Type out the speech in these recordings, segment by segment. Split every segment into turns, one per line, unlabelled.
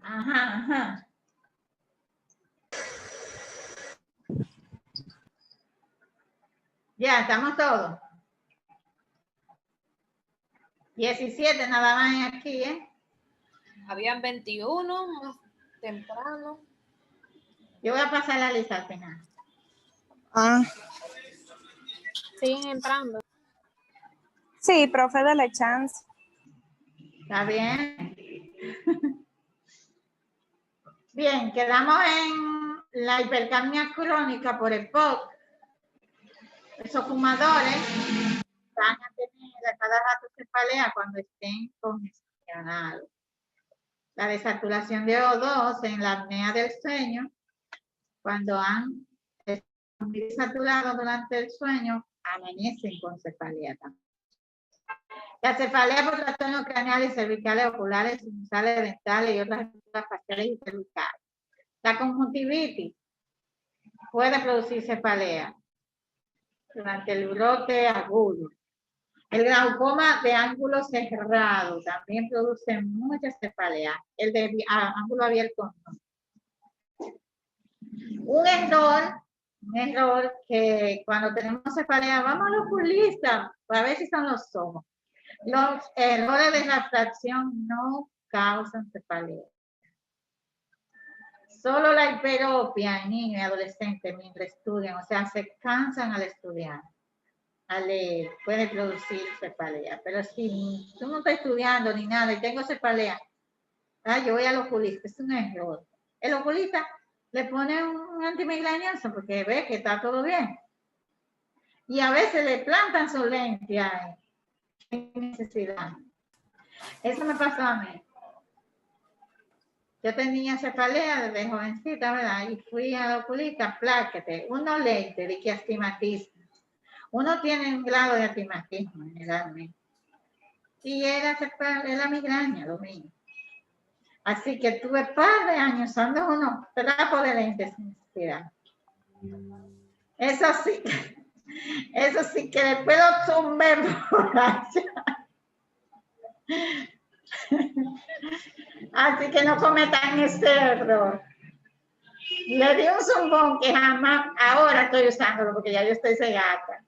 Ajá, ajá. Ya, estamos todos. 17 nada más aquí, ¿eh?
Habían 21 más temprano.
Yo voy a pasar la lista al final.
Ah,
Siguen entrando.
sí, profe, dale chance.
¿Está bien? Bien, quedamos en la hipercapnia crónica por EPOC. Esos fumadores van a tener a cada rato cefalea cuando estén congestionados. La desaturación de O2 en la apnea del sueño, cuando han estado muy desaturados durante el sueño, amanecen con cefalea también. La cefalea por trastornos craneales, cervicales, oculares, sinusales, dentales y otras estructuras faciales y cervicales. La conjuntivitis puede producir cefalea durante el brote agudo. El glaucoma de ángulo cerrado también produce mucha cefalea. El de ángulo abierto no. Un error que cuando tenemos cefalea, vamos al oculista para ver si son los ojos. Los errores de refracción no causan cefalea. Solo la hiperopia en niños y adolescentes mientras estudian, o sea, se cansan al estudiar, al leer, puede producir cefalea. Pero si tú no estás estudiando ni nada y tengo cefalea, yo voy al oculista, es un error. El oculista le pone un antimigranoso porque ve que está todo bien. Y a veces le plantan su lente ahí, sin necesidad. Eso me pasó a mí. Yo tenía cefalea desde jovencita, ¿verdad? Y fui al oculista, pláquete, unos lentes de que astigmatismo. Uno tiene un grado de astigmatismo generalmente. Y era migraña, lo mío. Así que tuve par de años usando unos trapos de lentes sin necesidad. Eso sí que después lo tumbé por allá. Así que no cometan ese error. Le di un zumbón que jamás, ahora estoy usándolo porque ya yo estoy cegata.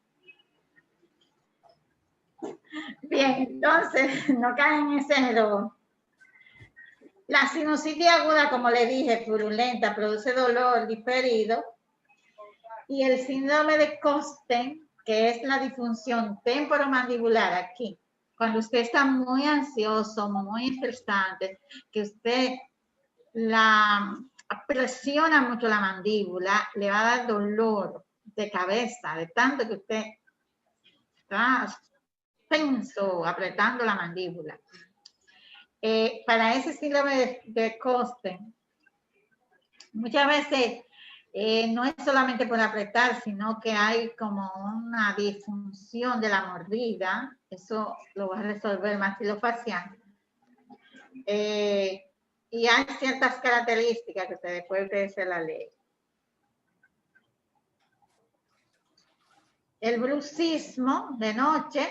Bien, entonces, no caen en ese error. La sinusitis aguda, como le dije, purulenta, produce dolor diferido. Y el síndrome de Costen, que es la disfunción temporomandibular aquí. Cuando usted está muy ansioso, muy estresante, que usted presiona mucho la mandíbula, le va a dar dolor de cabeza, de tanto que usted está tenso, apretando la mandíbula. Para ese síndrome de Costen, muchas veces no es solamente por apretar, sino que hay como una disfunción de la mordida. Eso lo va a resolver maxilofacial. Y hay ciertas características que después se la ley. El bruxismo de noche,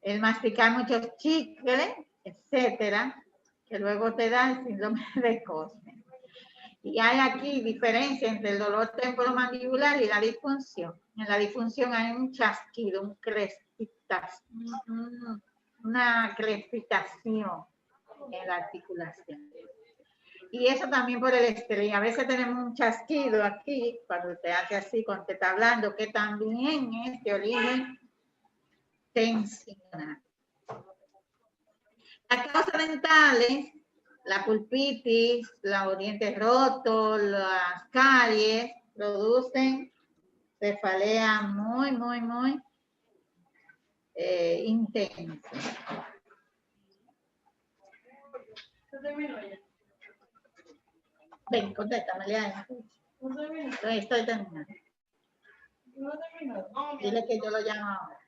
el masticar muchos chicles, etcétera, que luego te da el síndrome de Costen. Y hay aquí diferencia entre el dolor temporomandibular y la disfunción. En la disfunción hay un chasquido, una crepitación en la articulación. Y eso también por el estrés. A veces tenemos un chasquido aquí, cuando te hace así, cuando te está hablando, que también es de origen tensional. Las causas dentales, la pulpitis, los dientes rotos, las caries, producen cefalea muy intensa. Ven, contéstame, Leana. Estoy terminando. Dile que yo lo llamo ahora.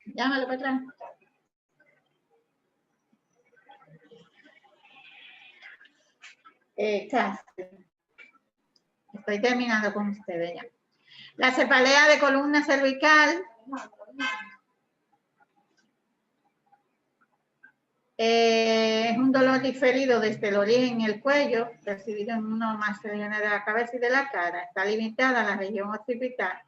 Llámalo para atrás. Casi. Estoy terminando con ustedes ya. La cefalea de columna cervical. Es un dolor diferido desde el origen en el cuello, recibido en una o más regiones de la cabeza y de la cara. Está limitada a la región occipital,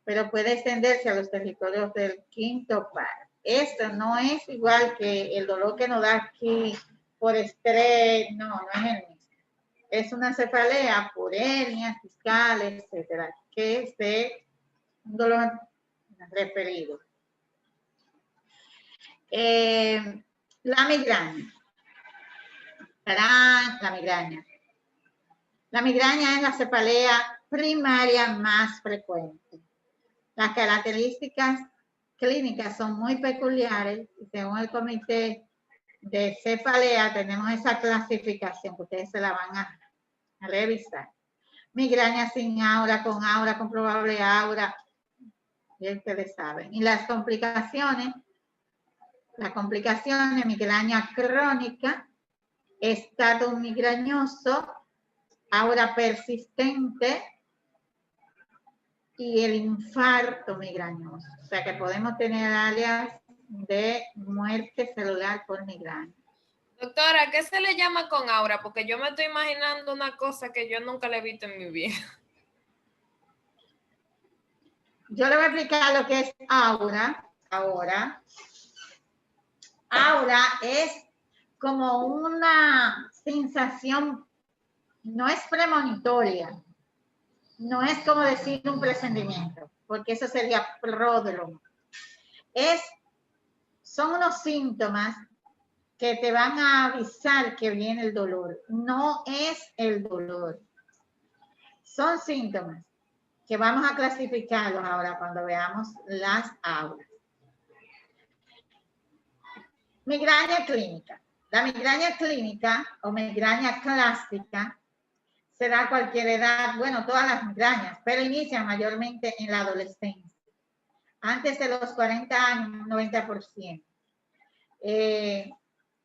pero puede extenderse a los territorios del quinto par. Esto no es igual que el dolor que nos da aquí por estrés, no es el mismo. Es una cefalea por hernias discales, etcétera, que es de un dolor referido. La migraña. La migraña. La migraña es la cefalea primaria más frecuente. Las características clínicas son muy peculiares y según el comité de cefalea tenemos esa clasificación que ustedes se la van a revisar. Migraña sin aura, con probable aura, y ustedes saben. Y las complicaciones, migraña crónica, estado migrañoso, aura persistente y el infarto migrañoso. O sea que podemos tener áreas de muerte celular por migraña.
Doctora, ¿qué se le llama con aura? Porque yo me estoy imaginando una cosa que yo nunca le he visto en mi vida.
Yo le voy a explicar lo que es aura ahora. Aura es como una sensación, no es premonitoria, no es como decir un presentimiento, porque eso sería pródromo. Son unos síntomas que te van a avisar que viene el dolor. No es el dolor. Son síntomas que vamos a clasificarlos ahora cuando veamos las auras. Migraña clínica. La migraña clínica o migraña clásica se da a cualquier edad, bueno, todas las migrañas, pero inician mayormente en la adolescencia. Antes de los 40 años, un 90%.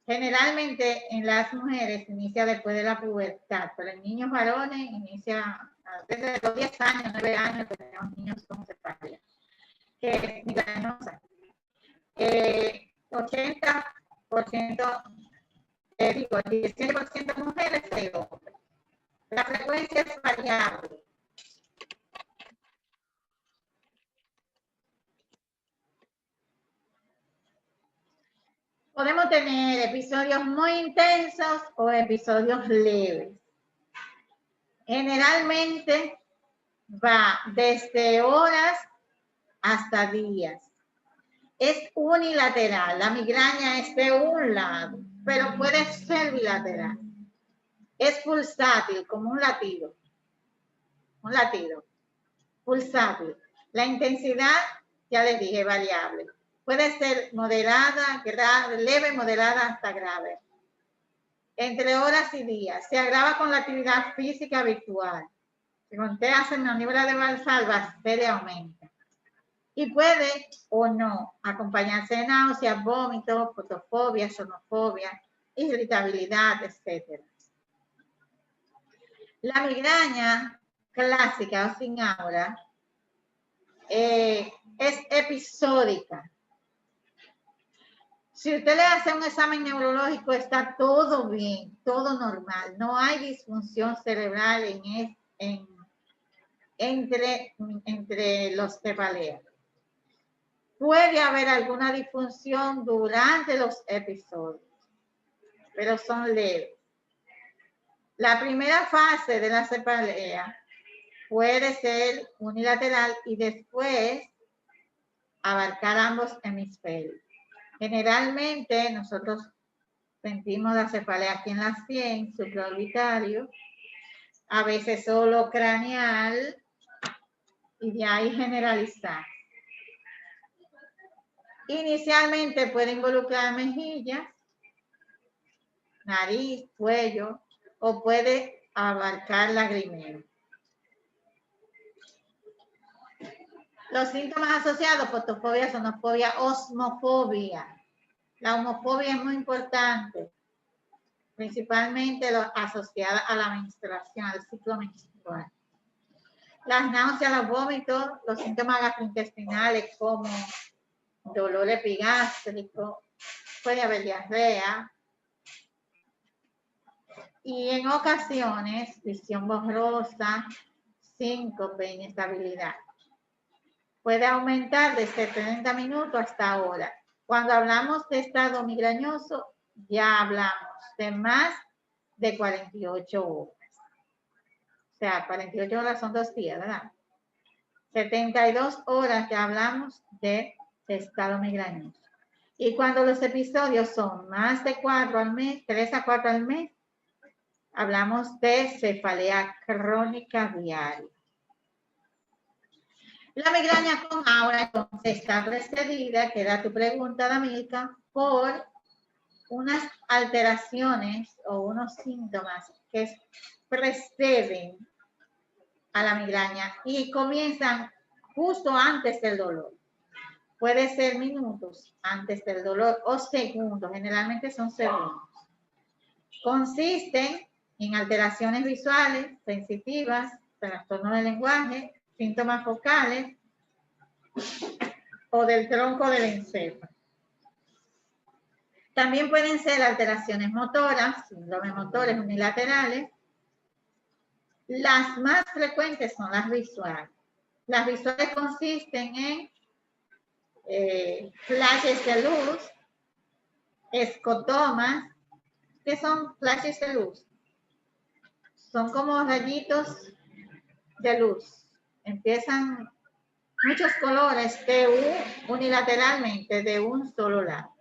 Generalmente en las mujeres inicia después de la pubertad, pero en niños varones inicia desde los 10 años, 9 años, que tenemos niños con cefalea. Migrañosa. 80%, digo, 17% mujeres y hombres. La frecuencia es variable. Podemos tener episodios muy intensos o episodios leves. Generalmente va desde horas hasta días. Es unilateral, la migraña es de un lado, pero puede ser bilateral. Es pulsátil, como un latido. Un latido. Pulsátil. La intensidad, ya les dije, variable. Puede ser moderada, grave, leve, moderada hasta grave. Entre horas y días. Se agrava con la actividad física habitual. Si usted hace maniobra de Valsalva, se le aumenta. Y puede o no acompañarse de náuseas, vómitos, fotofobia, sonofobia, irritabilidad, etc. La migraña clásica o sin aura es episódica. Si usted le hace un examen neurológico, está todo bien, todo normal. No hay disfunción cerebral entre los cefaleas. Puede haber alguna disfunción durante los episodios, pero son leves. La primera fase de la cefalea puede ser unilateral y después abarcar ambos hemisferios. Generalmente nosotros sentimos la cefalea aquí en la sien, supraorbitario, a veces solo craneal y de ahí generalizar. Inicialmente puede involucrar mejillas, nariz, cuello o puede abarcar lagrimeo. Los síntomas asociados, fotofobia, sonofobia, osmofobia. La homofobia es muy importante, principalmente asociada a la menstruación, al ciclo menstrual. Las náuseas, los vómitos, los síntomas gastrointestinales como dolor epigástrico, puede haber diarrea y en ocasiones visión borrosa, síncope, inestabilidad. Puede aumentar desde 30 minutos hasta horas. Cuando hablamos de estado migrañoso, ya hablamos de más de 48 horas. O sea, 48 horas son 2 días, ¿verdad? 72 horas ya hablamos de estado migrañoso. Y cuando los episodios son más de 4 al mes, 3 a 4 al mes, hablamos de cefalea crónica diaria. La migraña con aura entonces está precedida, que era tu pregunta, Damilka, por unas alteraciones o unos síntomas que preceden a la migraña y comienzan justo antes del dolor. Puede ser minutos antes del dolor o segundos, generalmente son segundos. Consisten en alteraciones visuales, sensitivas, trastorno del lenguaje, síntomas focales o del tronco del encéfalo. También pueden ser alteraciones motoras, síndromes motores unilaterales. Las más frecuentes son las visuales. Las visuales consisten en flashes de luz, escotomas. ¿Qué son flashes de luz? Son como rayitos de luz. Empiezan muchos colores unilateralmente de un solo lado.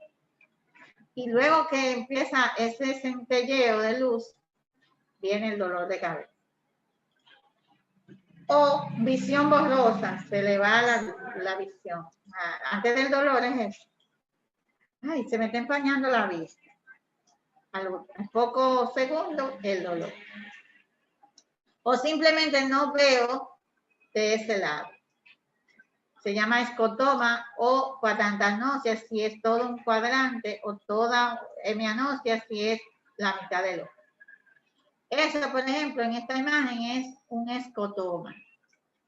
Y luego que empieza ese centelleo de luz, viene el dolor de cabeza. O visión borrosa, se le va la visión. Antes del dolor es eso. Ay, se me está empañando la vista. Al poco segundo, el dolor. O simplemente no veo de ese lado. Se llama escotoma o cuadrantanosia si es todo un cuadrante o toda hemianosia si es la mitad del ojo. Eso, por ejemplo, en esta imagen es un escotoma.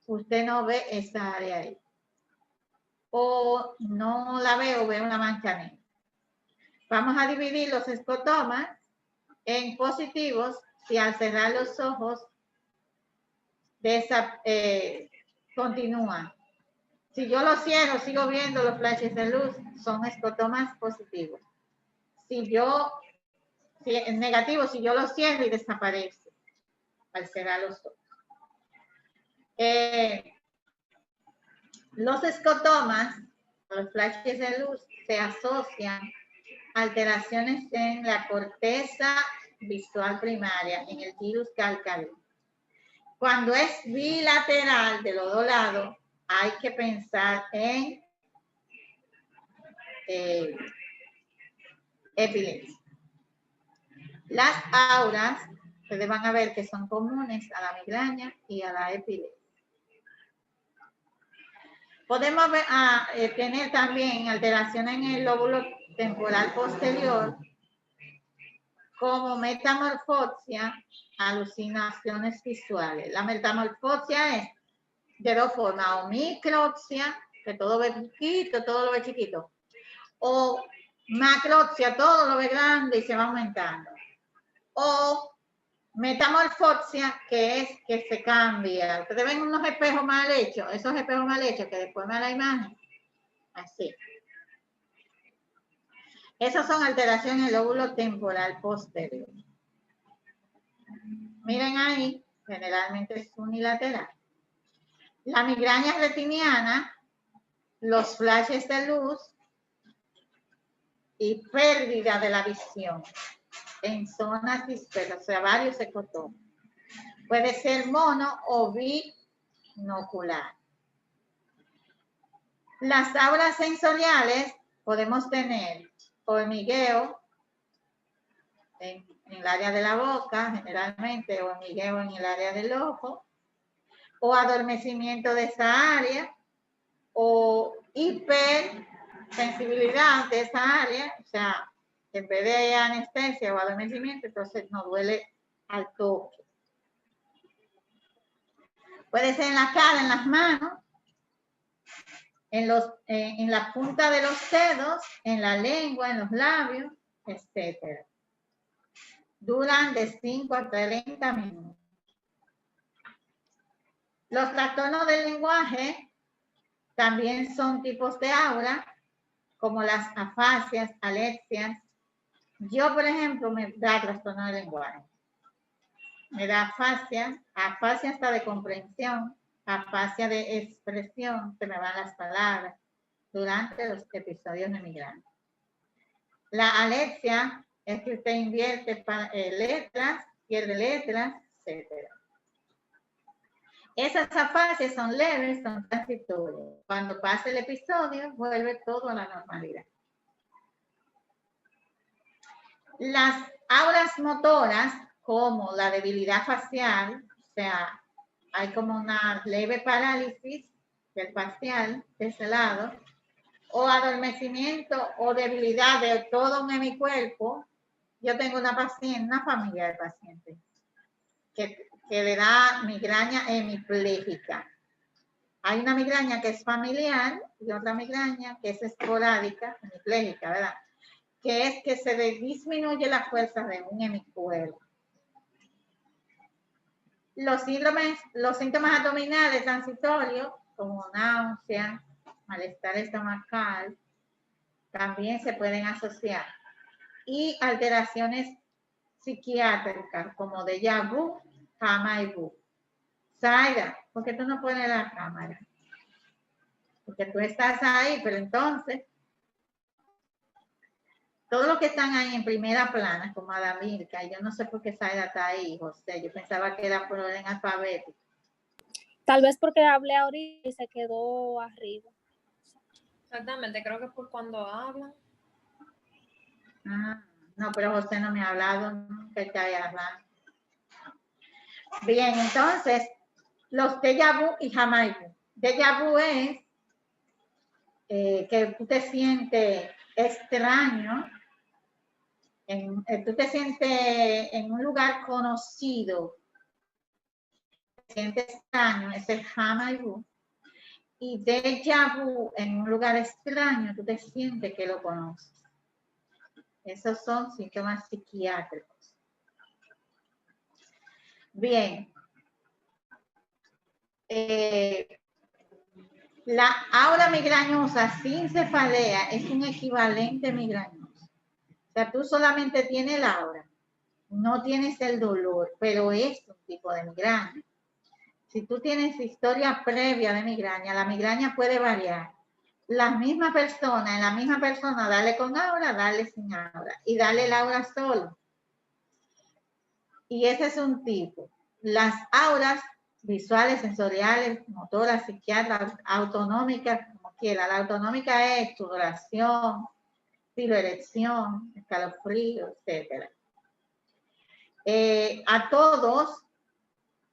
Usted no ve esa área ahí. O no la veo, veo una mancha negra. Vamos a dividir los escotomas en positivos si al cerrar los ojos continúan. Si yo lo cierro, sigo viendo los flashes de luz, son escotomas positivos. Si es negativo, si yo lo cierro y desaparece al cerrar los ojos. Los escotomas, los flashes de luz, se asocian a alteraciones en la corteza visual primaria, en el gyrus calcáreo. Cuando es bilateral de los dos lados, hay que pensar en epilepsia. Las auras, ustedes van a ver que son comunes a la migraña y a la epilepsia. Podemos tener también alteraciones en el lóbulo temporal posterior, como metamorfosia, alucinaciones visuales. La metamorfosia es de dos formas, o micropsia, que todo ve chiquito, todo lo ve chiquito, o macropsia, todo lo ve grande y se va aumentando, o metamorfosia, que es que se cambia. Ustedes ven unos espejos mal hechos, esos espejos mal hechos que después me da la imagen, así. Esas son alteraciones en el lóbulo temporal posterior. Miren ahí, generalmente es unilateral. La migraña retiniana, los flashes de luz y pérdida de la visión en zonas dispersas, o sea, varios escotomas. Puede ser mono o binocular. Las auras sensoriales podemos tener hormigueo en el área de la boca, generalmente, o hormigueo en el área del ojo, o adormecimiento de esa área, o hipersensibilidad de esa área, o sea, en vez de anestesia o adormecimiento, entonces nos duele al toque. Puede ser en la cara, en las manos, en la punta de los dedos, en la lengua, en los labios, etc. Duran de 5 a 30 minutos. Los trastornos del lenguaje también son tipos de aura, como las afasias, alexias. Yo, por ejemplo, me da trastorno del lenguaje. Me da afasia hasta de comprensión, afasia de expresión, se me van las palabras durante los episodios de migraña. La alexia es que usted invierte letras, pierde letras, etc. Esas afasias son leves, son transitorias. Cuando pasa el episodio, vuelve todo a la normalidad. Las auras motoras, como la debilidad facial, o sea, hay como una leve parálisis del facial, de ese lado, o adormecimiento o debilidad de todo un hemicuerpo. Yo tengo una paciente, una familia de pacientes, que le da migraña hemipléjica. Hay una migraña que es familiar y otra migraña que es esporádica, hemipléjica, ¿verdad? Que es que se disminuye la fuerza de un hemicuerpo. Los síntomas abdominales transitorios, como náusea, malestar estomacal, también se pueden asociar. Y alteraciones psiquiátricas, como déjà vu, cama y vu. Zaira, ¿por qué tú no pones la cámara? Porque tú estás ahí, pero entonces, todos los que están ahí en primera plana, como Adamirka, yo no sé por qué Zaira está ahí, José, yo pensaba que era por orden alfabético.
Tal vez porque hablé ahorita y se quedó arriba.
Exactamente, creo que por cuando hablan.
Ah, no, pero José no me ha hablado, nunca está ahí hablando. Bien, entonces, los déjà vu y jamais vu. Déjà vu es que tú te sientes extraño, tú te sientes en un lugar conocido, te sientes extraño, ese es jamais vu. Y déjà vu, en un lugar extraño, tú te sientes que lo conoces. Esos son síntomas psiquiátricos. Bien. La aura migrañosa sin cefalea es un equivalente migrañoso. O sea, tú solamente tienes el aura, no tienes el dolor, pero es un tipo de migraña. Si tú tienes historia previa de migraña, la migraña puede variar. La misma persona, en la misma persona, dale con aura, dale sin aura. Y dale el aura solo. Y ese es un tipo. Las auras visuales, sensoriales, motoras, psiquiatras, autonómicas, como quiera. La autonómica es sudoración, piloerección, escalofrío, etc. A todos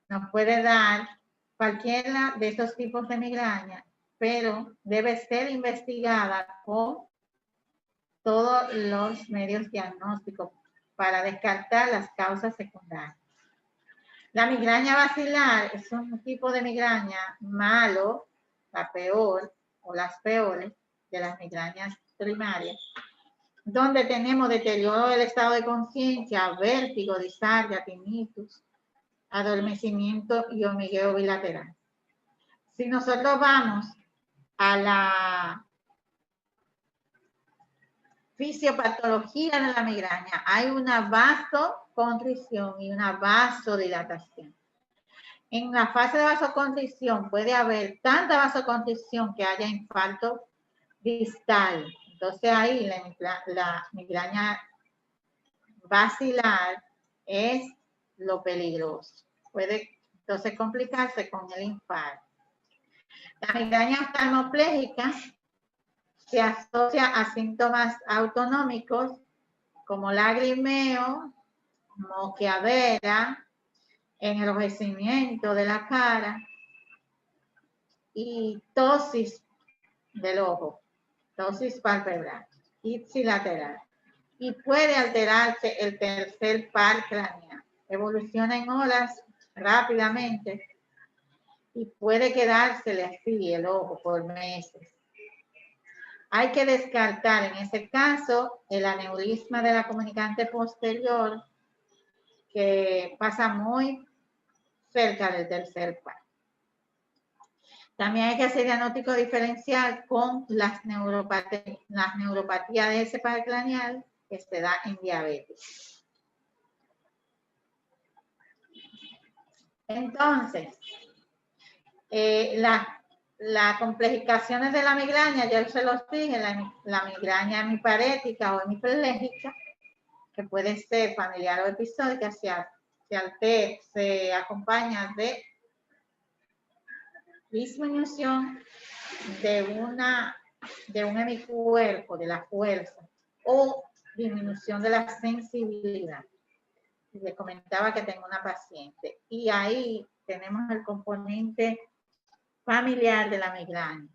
nos puede dar cualquiera de estos tipos de migraña, pero debe ser investigada con todos los medios diagnósticos para descartar las causas secundarias. La migraña basilar es un tipo de migraña malo, la peor o las peores de las migrañas primarias, donde tenemos deterioro del estado de conciencia, vértigo, disartria, tinnitus, adormecimiento y hormigueo bilateral. Si nosotros vamos a la fisiopatología de la migraña, hay una vasoconstricción y una vasodilatación. En la fase de vasoconstricción puede haber tanta vasoconstricción que haya infarto distal. Entonces ahí la migraña basilar es lo peligroso. Puede entonces complicarse con el infarto. La migraña oftalmopléjica se asocia a síntomas autonómicos como lagrimeo, moqueadera, enrojecimiento de la cara y ptosis del ojo, ptosis palpebral, ipsilateral. Y puede alterarse el tercer par craneal. Evoluciona en horas rápidamente y puede quedársele así el ojo por meses. Hay que descartar en ese caso el aneurisma de la comunicante posterior, que pasa muy cerca del tercer cuarto. También hay que hacer diagnóstico diferencial con las neuropatías de ese par craneal que se da en diabetes. Entonces, las complejizaciones de la migraña, ya se los dije, la migraña hemiparética o hemipléjica, que puede ser familiar o episódica, se acompaña de disminución de un hemicuerpo, de la fuerza, o disminución de la sensibilidad. Les comentaba que tengo una paciente y ahí tenemos el componente familiar de la migraña.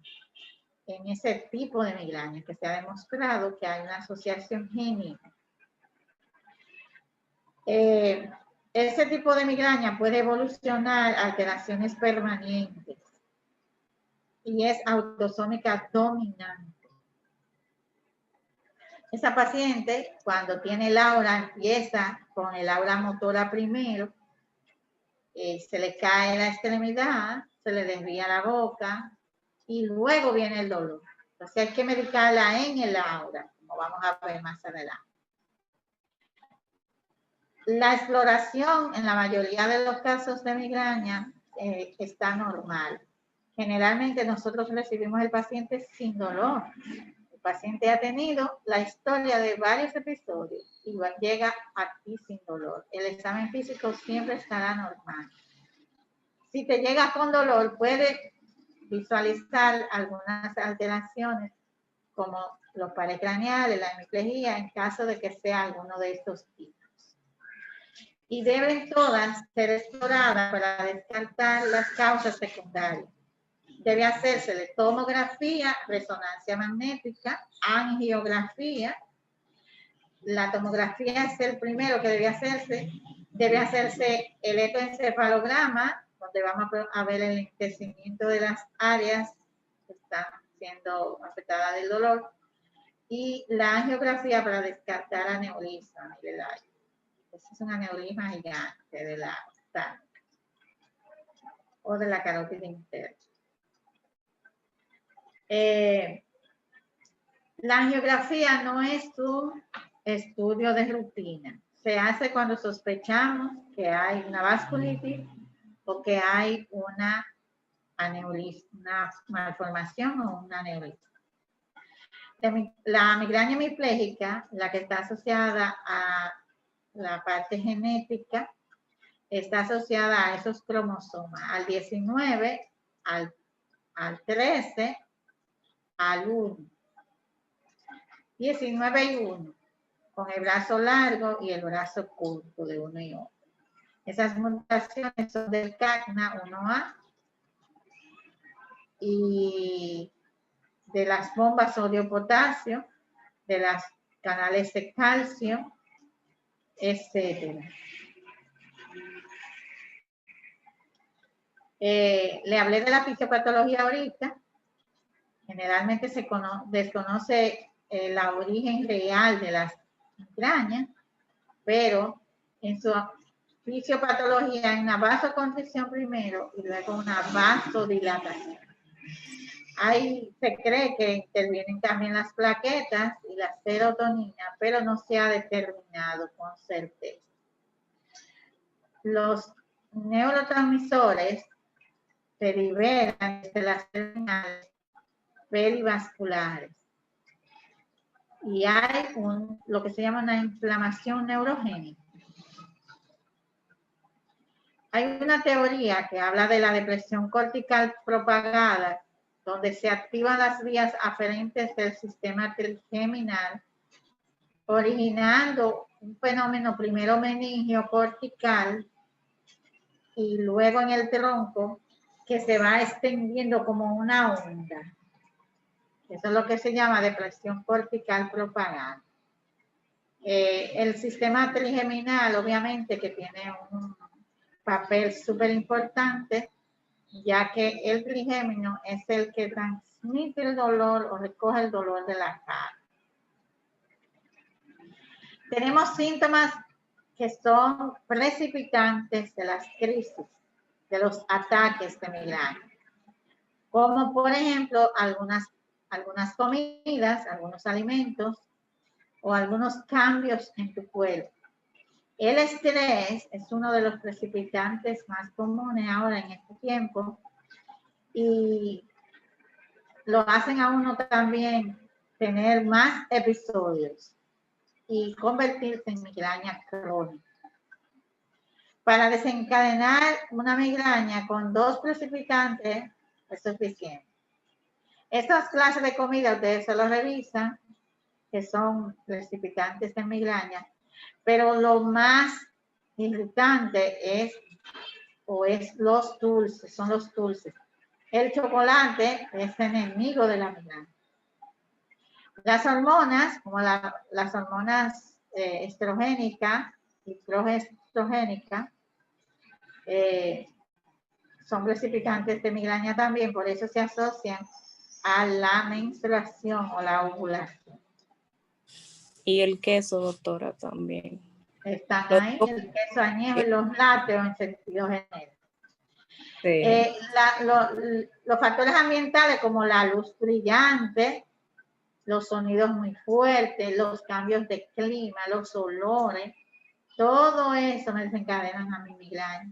En ese tipo de migraña que se ha demostrado que hay una asociación génica. Ese tipo de migraña puede evolucionar a alteraciones permanentes y es autosómica dominante. Esa paciente, cuando tiene el aura, empieza con el aura motora primero, se le cae la extremidad, se le desvía la boca y luego viene el dolor. Entonces hay que medicarla en el aura, como vamos a ver más adelante. La exploración en la mayoría de los casos de migraña está normal. Generalmente nosotros recibimos el paciente sin dolor. El paciente ha tenido la historia de varios episodios y llega aquí sin dolor. El examen físico siempre estará normal. Si te llega con dolor, puede visualizar algunas alteraciones como los pares craneales, la hemiplejía, en caso de que sea alguno de estos tipos. Y deben todas ser exploradas para descartar las causas secundarias. Debe hacerse tomografía, resonancia magnética, angiografía. La tomografía es el primero que debe hacerse. Debe hacerse el electroencefalograma, donde vamos a ver el enriquecimiento de las áreas que están siendo afectadas del dolor. Y la angiografía para descartar aneurisma a nivel área. Ese es un aneurisma gigante de la tánica o de la carótida interna. La angiografía no es un estudio de rutina. Se hace cuando sospechamos que hay una vasculitis o que hay una malformación o un aneurisma. La migraña hemipléjica, la que está asociada a la parte genética, está asociada a esos cromosomas, al 19, al 13, al 1. 19 y 1, con el brazo largo y el brazo corto de 1 y 1. Esas mutaciones son del CACNA 1A y de las bombas sodio-potasio, de las canales de calcio, etc. Le hablé de la fisiopatología ahorita. Generalmente se desconoce el origen real de las migrañas, pero en su fisiopatología hay una vasoconstricción primero y luego una vasodilatación. Ahí se cree que intervienen también las plaquetas y la serotonina, pero no se ha determinado con certeza. Los neurotransmisores se liberan de las terminales perivasculares y hay lo que se llama una inflamación neurogénica. Hay una teoría que habla de la depresión cortical propagada, donde se activan las vías aferentes del sistema trigeminal, originando un fenómeno primero meningio cortical y luego en el tronco, que se va extendiendo como una onda. Eso es lo que se llama depresión cortical propagada. El sistema trigeminal, obviamente, que tiene un papel súper importante, ya que el trigémino es el que transmite el dolor o recoge el dolor de la cara. Tenemos síntomas que son precipitantes de las crisis, de los ataques de migraña, como por ejemplo algunas comidas, algunos alimentos o algunos cambios en tu cuerpo. El estrés es uno de los precipitantes más comunes ahora en este tiempo y lo hacen a uno también tener más episodios y convertirse en migraña crónica. Para desencadenar una migraña con 2 precipitantes es suficiente. Estas clases de comida ustedes se lo revisan, que son precipitantes de migraña, pero lo más irritante es los dulces, son los dulces. El chocolate es enemigo de la migraña. Las hormonas, como las hormonas estrogénicas y progesterogénicas, son precipitantes de migraña también, por eso se asocian a la menstruación o la ovulación.
Y el queso, doctora, también.
Están ahí, el queso añejo y los lácteos en sentido general.
Sí.
Los factores ambientales como la luz brillante, los sonidos muy fuertes, los cambios de clima, los olores, todo eso me desencadenan a mi migraña.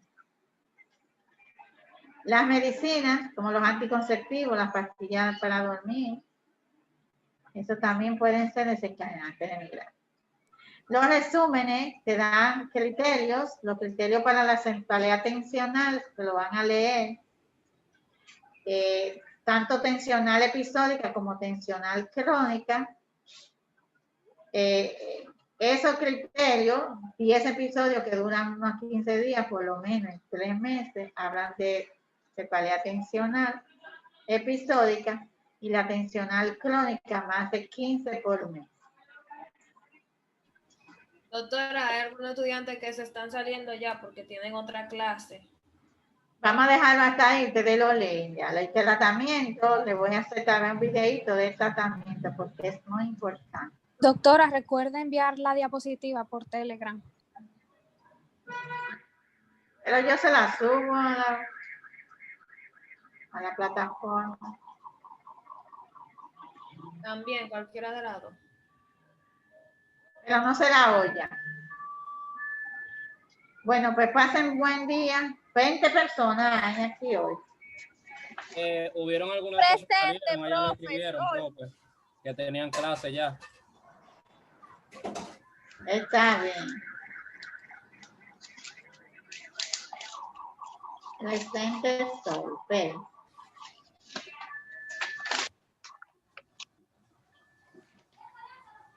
Las medicinas, como los anticonceptivos, las pastillas para dormir, eso también pueden ser desencadenantes de migraña. Los resúmenes te dan criterios, los criterios para la cefalea tensional, que lo van a leer, tanto tensional episódica como tensional crónica. Esos criterios, 10 episodios que duran unos 15 días, por lo menos 3 meses, hablan de cefalea tensional episódica y la tensional crónica más de 15 por mes.
Doctora, hay algunos estudiantes que se están saliendo ya porque tienen otra clase.
Vamos a dejarlo hasta ahí, ustedes lo leen ya. El tratamiento, le voy a hacer también un videito del tratamiento porque es muy importante.
Doctora, recuerda enviar la diapositiva por Telegram.
Pero yo se la subo a la plataforma.
También, cualquiera de las dos.
Pero no se la olla. Bueno, pues pasen buen día. 20 personas hay aquí hoy.
Hubieron algunas
Presente,
que salieron, allá lo
profe,
escribieron,
soy.
profe, que tenían clase ya.
Está bien. Presente soy. Pero.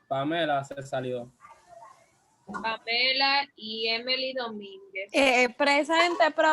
Pamela se salió.
Pamela y Emily Domínguez.
Presente, profe.